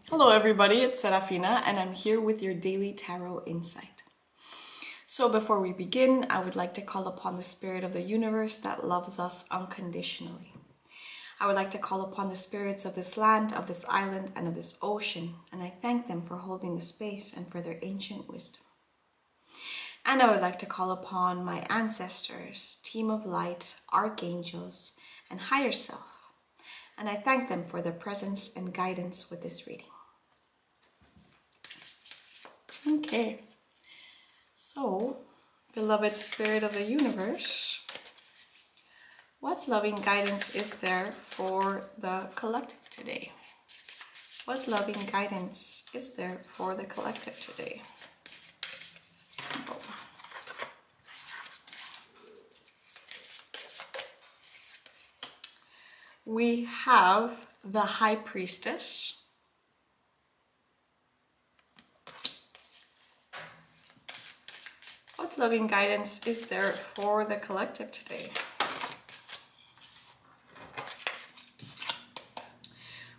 Hello everybody, it's Serafina and I'm here with your daily tarot insight. So before we begin, I would like to call upon the spirit of the universe that loves us unconditionally. I would like to call upon the spirits of this land, of this island, and of this ocean, and I thank them for holding the space and for their ancient wisdom. And I would like to call upon my ancestors, team of light, archangels, and higher self, and I thank them for their presence and guidance with this reading. Okay, so, beloved spirit of the universe, what loving guidance is there for the collective today? What loving guidance is there for the collective today? Oh. We have the High Priestess. What loving guidance is there for the collective today?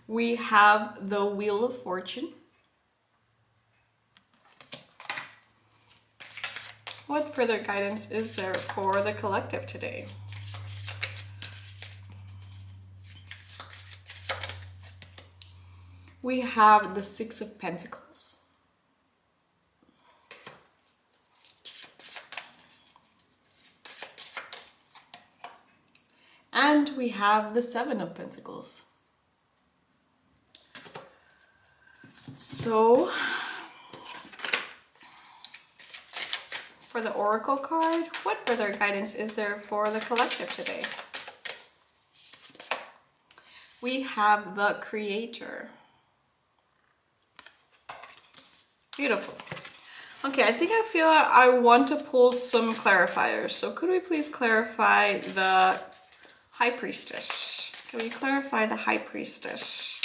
We have the Wheel of Fortune. What further guidance is there for the collective today? We have the Six of Pentacles. And we have the Seven of Pentacles. So, for the Oracle card, what further guidance is there for the collective today? We have the Creator. Beautiful. Okay, I think I want to pull some clarifiers. So could we please clarify the High Priestess? Can we clarify the High Priestess?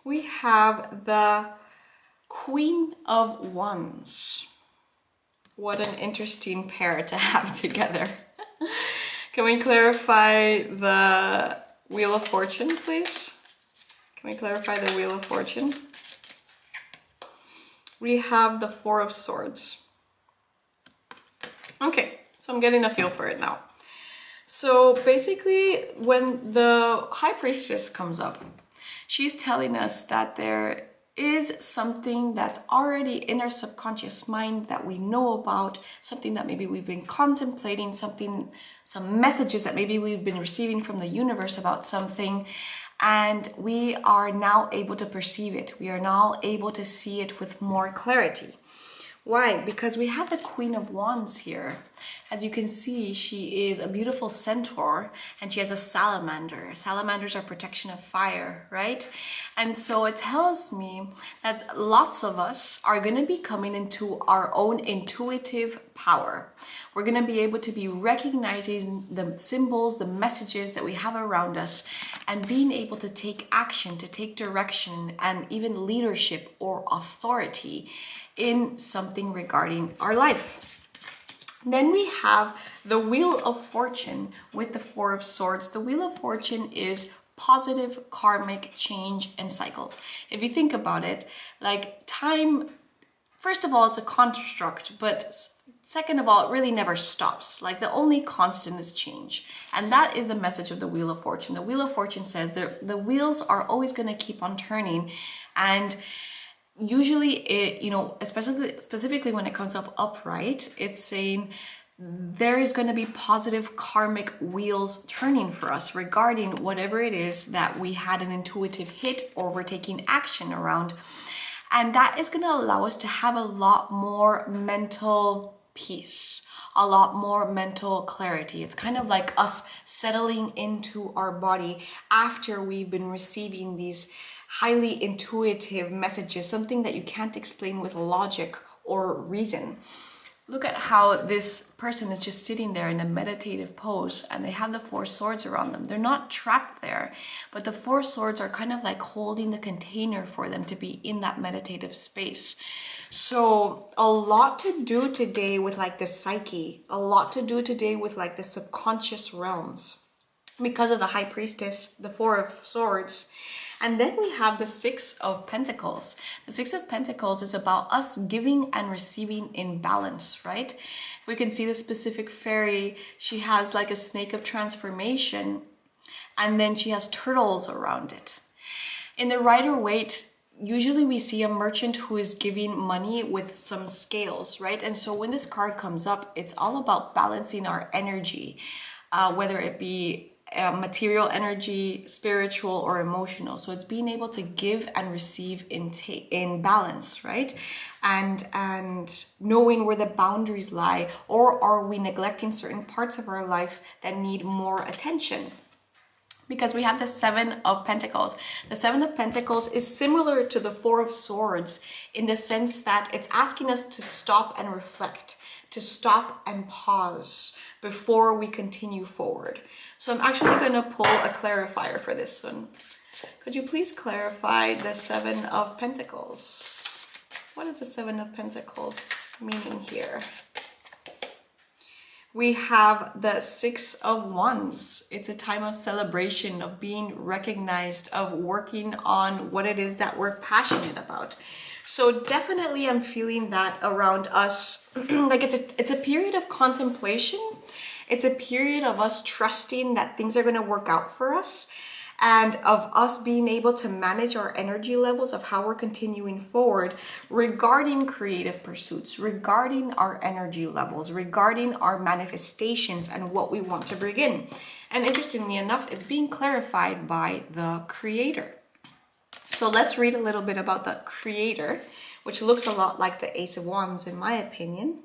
We have the Queen of Wands. What an interesting pair to have together. Can we clarify the Wheel of Fortune, please? Can we clarify the Wheel of Fortune? We have the Four of Swords. Okay, so I'm getting a feel for it now. So basically, when the High Priestess comes up, she's telling us that there is something that's already in our subconscious mind that we know about, something that maybe we've been contemplating, some messages that maybe we've been receiving from the universe about something, and we are now able to perceive it. We are now able to see it with more clarity. Why? Because we have the Queen of Wands here. As you can see, she is a beautiful centaur and she has a salamander. Salamanders are protection of fire, right? And so it tells me that lots of us are going to be coming into our own intuitive power. We're going to be able to be recognizing the symbols, the messages that we have around us, and being able to take action, to take direction, and even leadership or authority in something regarding our life. Then we have the Wheel of Fortune with the Four of Swords. The Wheel of Fortune is positive karmic change and cycles. If you think about it, like time, first of all, it's a construct, but second of all, it really never stops. Like the only constant is change. And that is the message of the Wheel of Fortune. The Wheel of Fortune says the wheels are always going to keep on turning, and usually it, specifically when it comes up upright, it's saying there is going to be positive karmic wheels turning for us regarding whatever it is that we had an intuitive hit or we're taking action around. And that is going to allow us to have a lot more mental peace, a lot more mental clarity. It's kind of like us settling into our body after we've been receiving these highly intuitive messages, something that you can't explain with logic or reason. Look at how this person is just sitting there in a meditative pose and they have the Four Swords around them. They're not trapped there, but the Four Swords are kind of like holding the container for them to be in that meditative space. So a lot to do today with like the psyche, a lot to do today with like the subconscious realms. because of the High Priestess, the Four of Swords. And then we have the Six of Pentacles. The Six of Pentacles is about us giving and receiving in balance, right? If we can see the specific fairy, she has like a snake of transformation, and then she has turtles around it. In the Rider-Waite, usually we see a merchant who is giving money with some scales, right? And so when this card comes up, it's all about balancing our energy, whether it be material energy, spiritual, or emotional. So it's being able to give and receive in balance, right? And knowing where the boundaries lie, or are we neglecting certain parts of our life that need more attention? Because we have the Seven of Pentacles. The Seven of Pentacles is similar to the Four of Swords in the sense that it's asking us to stop and reflect, to stop and pause before we continue forward. So I'm actually going to pull a clarifier for this one. Could you please clarify the Seven of Pentacles? What is the Seven of Pentacles meaning here? We have the Six of Wands. It's a time of celebration, of being recognized, of working on what it is that we're passionate about. So definitely I'm feeling that around us, like it's a period of contemplation. It's a period of us trusting that things are going to work out for us, and of us being able to manage our energy levels of how we're continuing forward regarding creative pursuits, regarding our energy levels, regarding our manifestations and what we want to bring in. And interestingly enough, it's being clarified by the Creator. So let's read a little bit about the Creator, which looks a lot like the Ace of Wands in my opinion.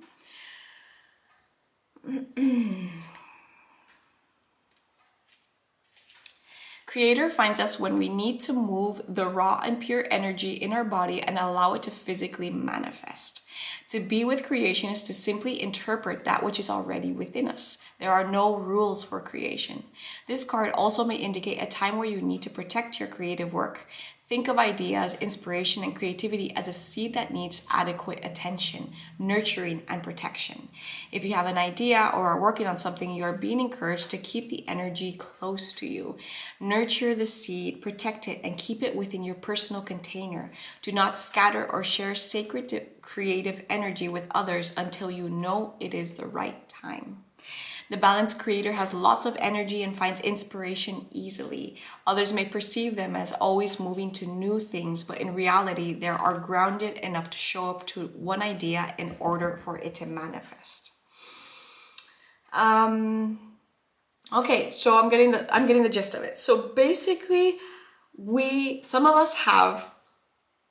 Creator finds us when we need to move the raw and pure energy in our body and allow it to physically manifest. To be with creation is to simply interpret that which is already within us. There are no rules for creation. This card also may indicate a time where you need to protect your creative work. Think of ideas, inspiration, and creativity as a seed that needs adequate attention, nurturing, and protection. If you have an idea or are working on something, you are being encouraged to keep the energy close to you. Nurture the seed, protect it, and keep it within your personal container. Do not scatter or share sacred creative energy with others until you know it is the right time. The balanced Creator has lots of energy and finds inspiration easily. Others may perceive them as always moving to new things, but in reality, they are grounded enough to show up to one idea in order for it to manifest. Okay, so I'm getting the gist of it. So basically, some of us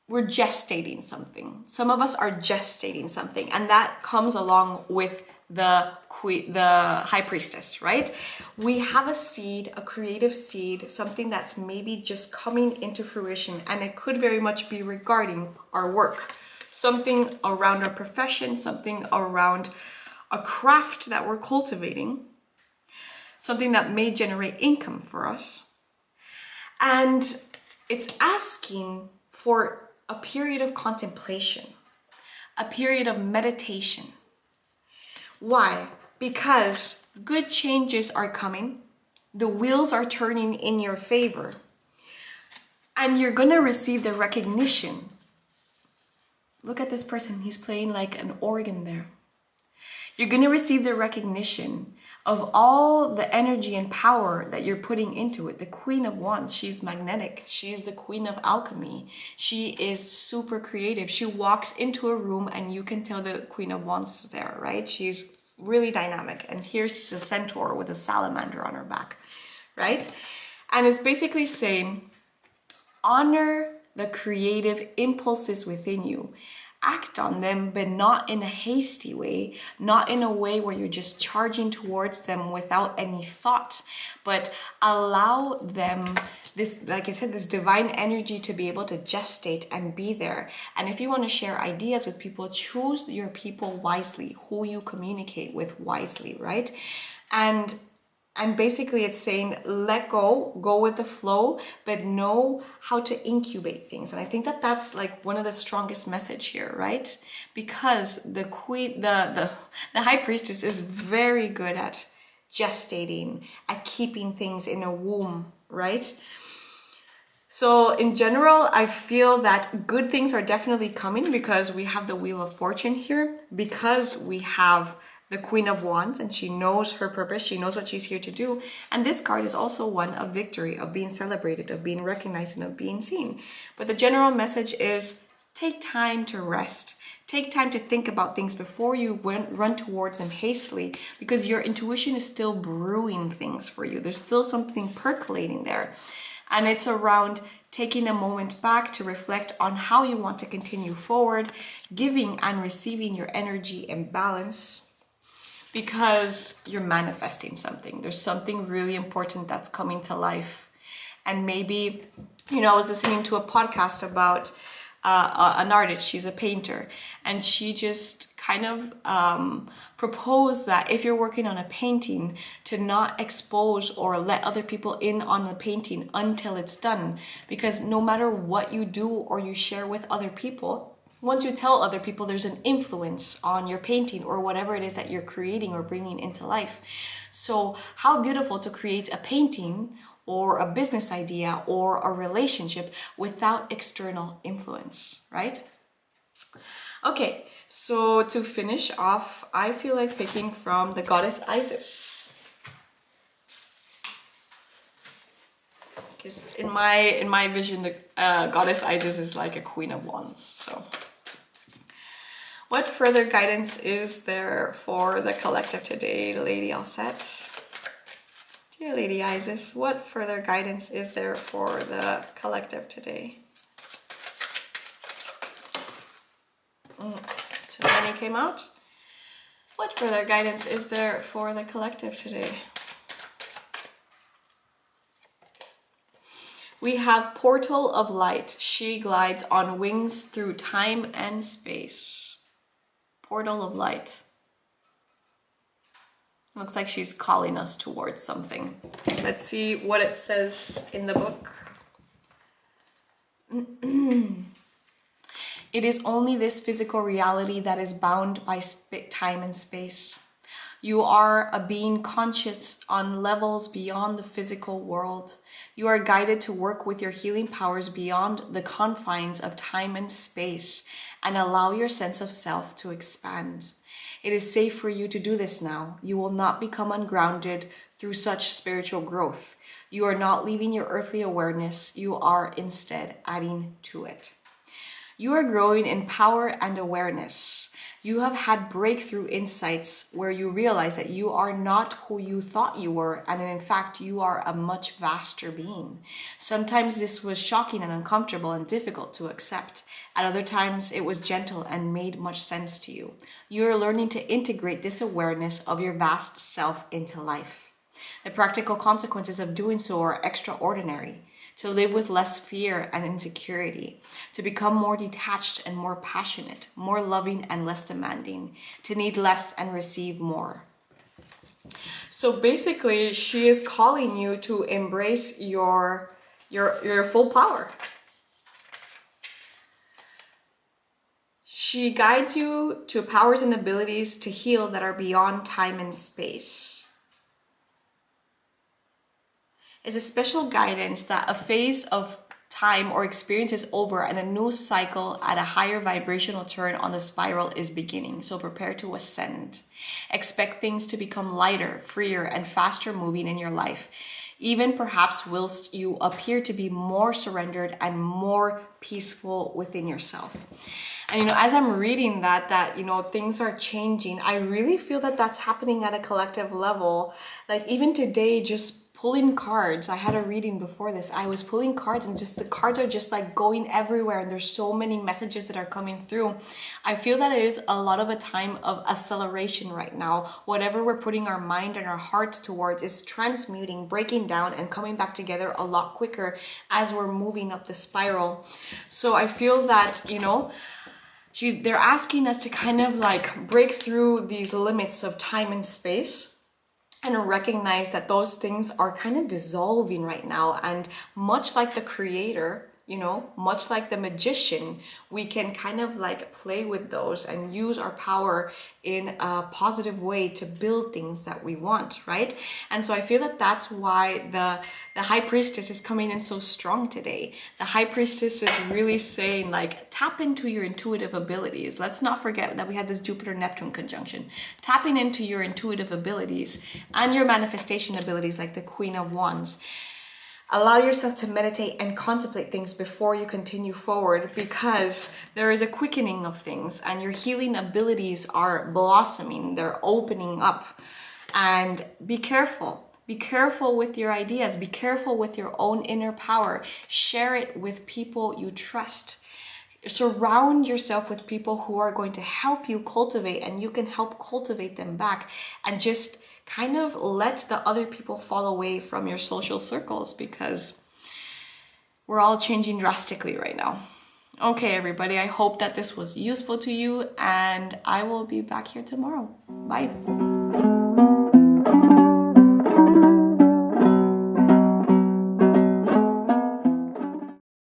we're gestating something. Some of us are gestating something, and that comes along with the High Priestess, right? We have a seed, a creative seed, something that's maybe just coming into fruition, and it could very much be regarding our work, something around our profession, something around a craft that we're cultivating, something that may generate income for us. And it's asking for a period of contemplation, a period of meditation. Why? Because good changes are coming, the wheels are turning in your favor, and you're going to receive the recognition. Look at this person, he's playing like an organ there. You're going to receive the recognition of all the energy and power that you're putting into it. The Queen of Wands, she's magnetic. She is the Queen of Alchemy. She is super creative. She walks into a room and you can tell the Queen of Wands is there, right? She's really dynamic. And here she's a centaur with a salamander on her back, right? And it's basically saying, honor the creative impulses within you. Act on them, but not in a hasty way, not in a way where you're just charging towards them without any thought, but allow them this, like I said, this divine energy to be able to gestate and be there. And if you want to share ideas with people, choose your people wisely, who you communicate with wisely, right? And basically it's saying, let go with the flow, but know how to incubate things. And I think that that's like one of the strongest message here, right? Because the High Priestess is very good at gestating, at keeping things in a womb, right? So in general, I feel that good things are definitely coming because we have the Wheel of Fortune here, because we have the Queen of Wands and she knows her purpose, she knows what she's here to do. And this card is also one of victory, of being celebrated, of being recognized, and of being seen. But the general message is take time to rest. Take time to think about things before you run towards them hastily, because your intuition is still brewing things for you. There's still something percolating there. And it's around taking a moment back to reflect on how you want to continue forward, giving and receiving your energy in balance, because you're manifesting something. There's something really important that's coming to life. And maybe, I was listening to a podcast about an artist. She's a painter, and she just kind of proposed that if you're working on a painting, to not expose or let other people in on the painting until it's done, because no matter what you do or you share with other people, once you tell other people, there's an influence on your painting or whatever it is that you're creating or bringing into life. So how beautiful to create a painting or a business idea or a relationship without external influence, right? Okay, so to finish off, I feel like picking from the goddess Isis. Because in my vision, the goddess Isis is like a queen of wands. So what further guidance is there for the collective today, Lady Alsette? Dear Lady Isis, what further guidance is there for the collective today? Too many came out. What further guidance is there for the collective today? We have Portal of Light. She glides on wings through time and space. Portal of Light. Looks like she's calling us towards something. Let's see what it says in the book. It is only this physical reality that is bound by time and space. You are a being conscious on levels beyond the physical world. You are guided to work with your healing powers beyond the confines of time and space and allow your sense of self to expand. It is safe for you to do this now. You will not become ungrounded through such spiritual growth. You are not leaving your earthly awareness. You are instead adding to it. You are growing in power and awareness. You have had breakthrough insights where you realize that you are not who you thought you were, and in fact, you are a much vaster being. Sometimes this was shocking and uncomfortable and difficult to accept. At other times, it was gentle and made much sense to you. You are learning to integrate this awareness of your vast self into life. The practical consequences of doing so are extraordinary. To live with less fear and insecurity, to become more detached and more passionate, more loving and less demanding, to need less and receive more. So basically, she is calling you to embrace your full power. She guides you to powers and abilities to heal that are beyond time and space. Is a special guidance that a phase of time or experience is over and a new cycle at a higher vibrational turn on the spiral is beginning. So prepare to ascend. Expect things to become lighter, freer, and faster moving in your life. Even perhaps whilst you appear to be more surrendered and more peaceful within yourself. And as I'm reading that things are changing, I really feel that that's happening at a collective level. Like even today, just pulling cards. I had a reading before this. I was pulling cards and just the cards are just like going everywhere and there's so many messages that are coming through. I feel that it is a lot of a time of acceleration right now. Whatever we're putting our mind and our heart towards is transmuting, breaking down and coming back together a lot quicker as we're moving up the spiral. So I feel that, they're asking us to kind of like break through these limits of time and space and recognize that those things are kind of dissolving right now. And much like the creator, you know, much like the magician, we can kind of like play with those and use our power in a positive way to build things that we want, right? And so I feel that that's why the High Priestess is coming in so strong today. The High Priestess is really saying like, tap into your intuitive abilities. Let's not forget that we had this Jupiter-Neptune conjunction. Tapping into your intuitive abilities and your manifestation abilities, like the Queen of Wands. Allow yourself to meditate and contemplate things before you continue forward, because there is a quickening of things and your healing abilities are blossoming, they're opening up. And be careful. Be careful with your ideas. Be careful with your own inner power. Share it with people you trust. Surround yourself with people who are going to help you cultivate, and you can help cultivate them back, and just kind of let the other people fall away from your social circles, because we're all changing drastically right now. Okay, everybody, I hope that this was useful to you, and I will be back here tomorrow. Bye.